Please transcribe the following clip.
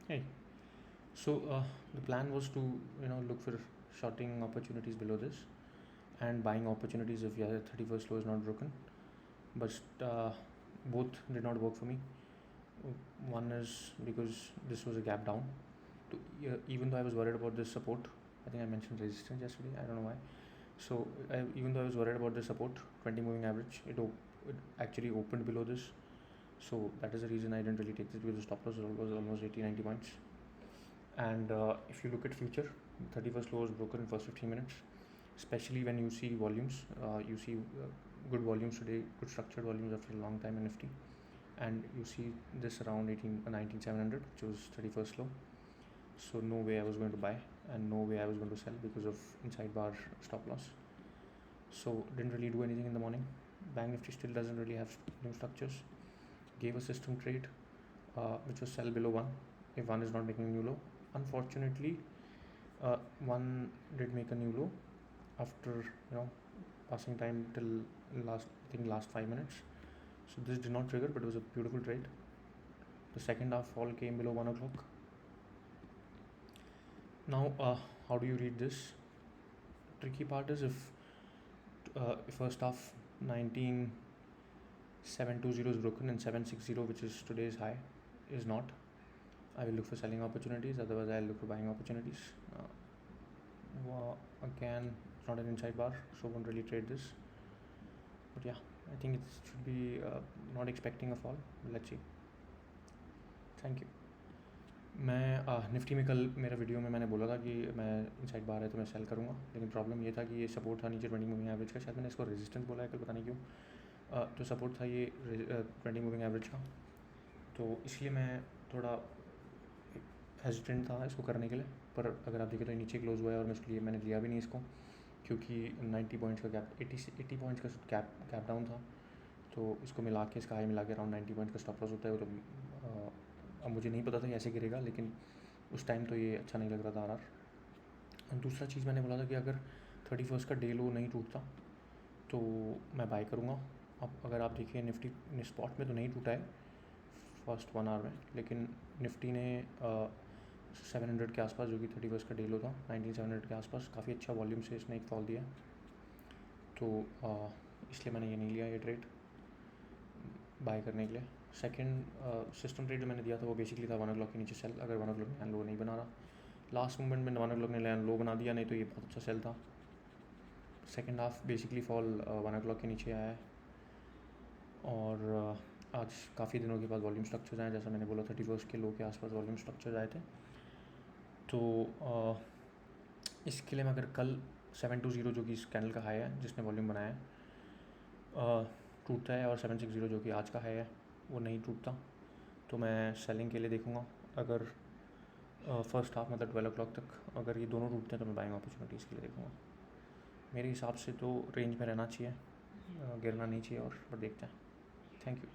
Hey, so the plan was to look for shorting opportunities below this and buying opportunities if yeah 31st low is not broken, but both did not work for me. One is because this was a gap down. Even though I was worried about this support, I think I mentioned resistance yesterday. I don't know why. So even though I was worried about this support, 20 moving average, it actually opened below this. So that is the reason I didn't really take this, because the stop loss was almost 80-90 points. And if you look at future, 31st low was broken in first 15 minutes, especially when you see volumes. You see good volumes today, good structured volumes after a long time in Nifty. And you see this around 19,700, which was 31st low. So no way I was going to buy and no way I was going to sell because of inside bar stop loss. So didn't really do anything in the morning. Bank Nifty still doesn't really have new structures. Gave a system trade, which was sell below 1 if 1 is not making a new low. Unfortunately, 1 did make a new low after passing time till last 5 minutes. So this did not trigger, but it was a beautiful trade. The second half fall came below 1 o'clock. Now how do you read this? Tricky part is if first half 19,720 is broken and 760, which is today's high, is not, I will look for selling opportunities. Otherwise I'll look for buying opportunities. Again, it's not an inside bar, so won't really trade this. But yeah, I think it should be not expecting a fall. Let's see. Thank you. मैं Nifty में कल मेरा video में मैंने बोला था कि मैं इनसाइड बार है तो मैं सेल करूँगा, लेकिन प्रॉब्लम ये था कि ये सपोर्ट था नीचे 20 मूविंग एवरेज का. शायद मैंने इसको रेजिस्टेंस बोला है कल, पता नहीं क्यों. तो सपोर्ट था ये 20 मूविंग एवरेज का, तो इसलिए मैं थोड़ा हेजिटेंट था इसको करने के लिए. पर अगर आप देखें तो नीचे क्लोज हुआ है और मैं इसके लिए मैंने लिया भी नहीं इसको, क्योंकि 90 पॉइंट्स का गैप, 80 पॉइंट्स का गैप डाउन था. तो इसको मिला के, इसका हाई मिला के अराउंड 90 पॉइंट का स्टॉप लॉस होता है. तो अब मुझे नहीं पता था ऐसे गिरेगा, लेकिन उस टाइम तो ये अच्छा नहीं लग रहा था आर. दूसरा चीज़ मैंने बोला था कि अगर 31st का डे लो नहीं टूटता तो मैं बाय करूँगा. अब अगर आप देखिए निफ्टी ने स्पॉट में तो नहीं टूटा है फर्स्ट 1 आवर में, लेकिन निफ्टी ने 700 के आसपास, जो कि 31st का डे लो था, 19,700 के आसपास काफ़ी अच्छा वॉल्यूम से इसने एक फॉल दिया. तो इसलिए मैंने ये नहीं लिया, ये ट्रेड बाय करने के लिए. सेकंड सिस्टम ट्रेड जो मैंने दिया था वो बेसिकली था 1 o'clock के नीचे सेल. अगर 1 o'clock ने लो नहीं बना रहा, लास्ट मोमेंट में 1 o'clock ने लो बना दिया, नहीं तो ये बहुत अच्छा सेल था. Second half basically fall 1 o'clock के नीचे आया है. और आज काफ़ी दिनों के बाद वॉल्यूम स्ट्रक्चर्स आए, जैसा मैंने बोला 31st के लो के आसपास वॉल्यूम स्ट्रक्चर्स आए थे. तो इसके लिए मैं अगर कल 720 जो कि इस कैंडल का हाई है जिसने वॉल्यूम बनाया है टूटता है, और 760 जो कि आज का हाई है वो नहीं टूटता, तो मैं सेलिंग के लिए देखूँगा. अगर फर्स्ट हाफ मतलब 12 o'clock तक अगर ये दोनों टूटते हैं तो मैं बाइंग अपॉर्चुनिटीज़ के लिए देखूँगा. मेरे हिसाब से तो रेंज में रहना चाहिए, गिरना नहीं चाहिए. और देखते हैं. Thank you.